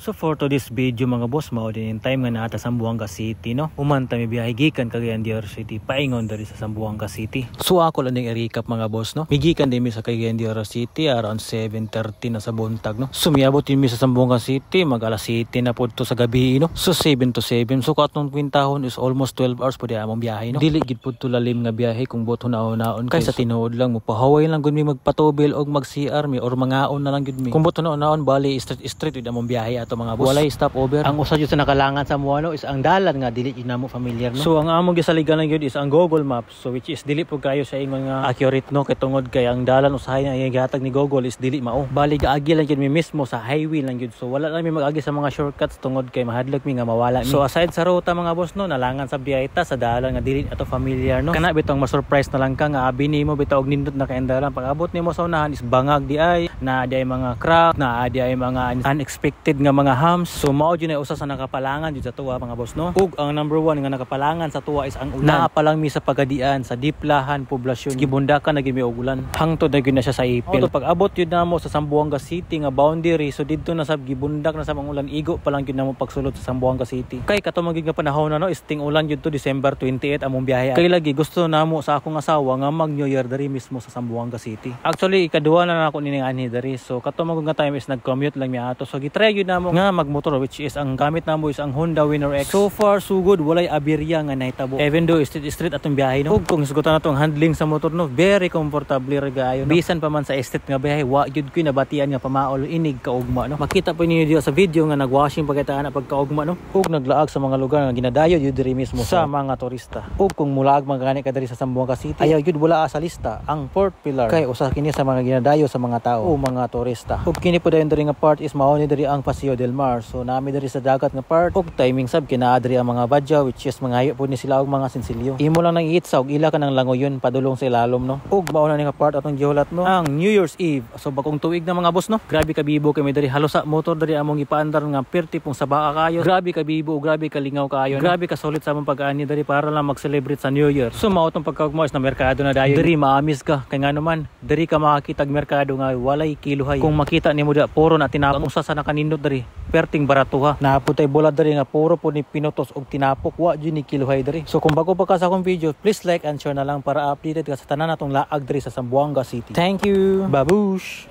So for today's video mga boss, mao din yung time nga naata sa Zamboanga City, no? Umanta mi biyahe gikan Cagayan de Oro City paingon diri sa Zamboanga City. So ako lang ding i-recap mga boss, no? Migikan din mi sa Cagayan de Oro City around 7:30 na sa buntag, no? So miabot din mi sa Zamboanga City mag alas 7 na pudto sa gabi, no? So 7 to 7. So katong kwintahon is almost 12 hours pud among biyahe, no? Dili gid pud to lalim nga biyahe kung boto naon kay sa tinuod lang mo pahaway lang gud mi magpatubil og mag-CR mi or mangaon na lang gud mi. Kung boto naon bali straight with among biyahe ato mga boss. Walay stop over. Ang usa jud sa nakalangan sa muano is ang dalan nga dili jud namo familiar, no? So ang among gisaligan lang jud is ang Google Maps, so which is dili pud kayo sa ingon nga accurate, no? Kay tungod kay ang dalan usahay nga gihatag ni Google is dili mao. Bali gaagi lang jud mi mismo sa highway lang jud. So wala lang mi mag-agi sa mga shortcuts tungod kay mahadlok mi nga mawala mi. So aside sa ruta mga boss, no, nalangan sa biyahe ta sa dalan nga dili ato familiar, no? Kana bitong ma-surprise na lang ka nga abi nimo bitaw og nindot na kaendaran pag abot nimo sa unahan is bangag di ay na di ay mga crack, na di ay mga unexpected nga mga hams. So mao jud na usa sa nakapalangan jud sa tuwa mga boss, no? Ug ang number 1 nga nakapalangan sa tuwa is ang ulan. Naa pa lang mi sa pagadian sa Diplahan poblasyon. Gibundakan na gid mi og ulan. Hangtod na gyud na siya sa Ipil. Pag abot jud namo sa Zamboanga City nga boundary, so didto na sab gibundak na sa ang ulan, igo pa lang jud namo pagsulod sa Zamboanga City. Kay kato magig nga panahon na, no, is ting ulan jud to December 28 among biyahe. Kay lagi gusto namo sa akong asawa nga mag New Year diri mismo sa Zamboanga City. Actually ikaduha na ako ni ani diri. So kato magig nga time is nag-commute lang mi ato. So gitry jud namo nga magmotor, which is ang gamit namo is ang Honda Winner X. So far so good, walay aberya nga nahitabo. Even though street atong biyahe, no. Ug kung isgutan natong handling sa motor, no, very comfortable ra gayo, no? Bisan pa man sa estate nga biyahe, wa jud koy nabatian nga pamaol inig kaugma, no. Makita po ninyo sa video nga nagwashing pagkaitaan pagkaugma, no. Ug naglaag sa mga lugar nga ginadayo jud diri mismo sa mga turista. Ug kung mulaag man gani ka diri sa Zamboanga City, ayaw jud wala sa lista ang Port Pilar. Kay usa kini sa mga ginadayo sa mga tao o mga turista. Ug kini po dayon diri nga part is mao ni diri ang Paseo del Mar. So nami diri sa dagat nga part. Ug timing sab kinaadri ang mga badya, which is mga hayo po ni sila og mga sinsilyo. Imo lang nang iitsa og ila ka nang langoyon padulong sa ilalom, no. Ug mao na ni nga part atong gihulat, no, ang New Year's Eve. So bagong tuig na mga boss, no. Grabe ka bibo kami diri, halos sa motor diri among ipaandar nga perti pong sa baka kayo. Grabe ka bibo, grabe ka lingaw kayo, no? Grabe ka solid sa among pag-ani diri para lang mag-celebrate sa New Year. So mao tong pagkaugmo is na merkado na dayon diri, maamis ka kay ngano man diri ka makakitag merkado nga walay kiluhay. Kung makita nimo da puro na tinapok usa sa nakanindot diri perting baratuha. Naputay bulad diri nga puro po ni pinutos og tinapok, wa jud ni kiluhay diri. So kung bago pa ka sa akong video, please like and share na lang para updated ka sa tanan natong laag diri sa Zamboanga City. Thank you. Babush.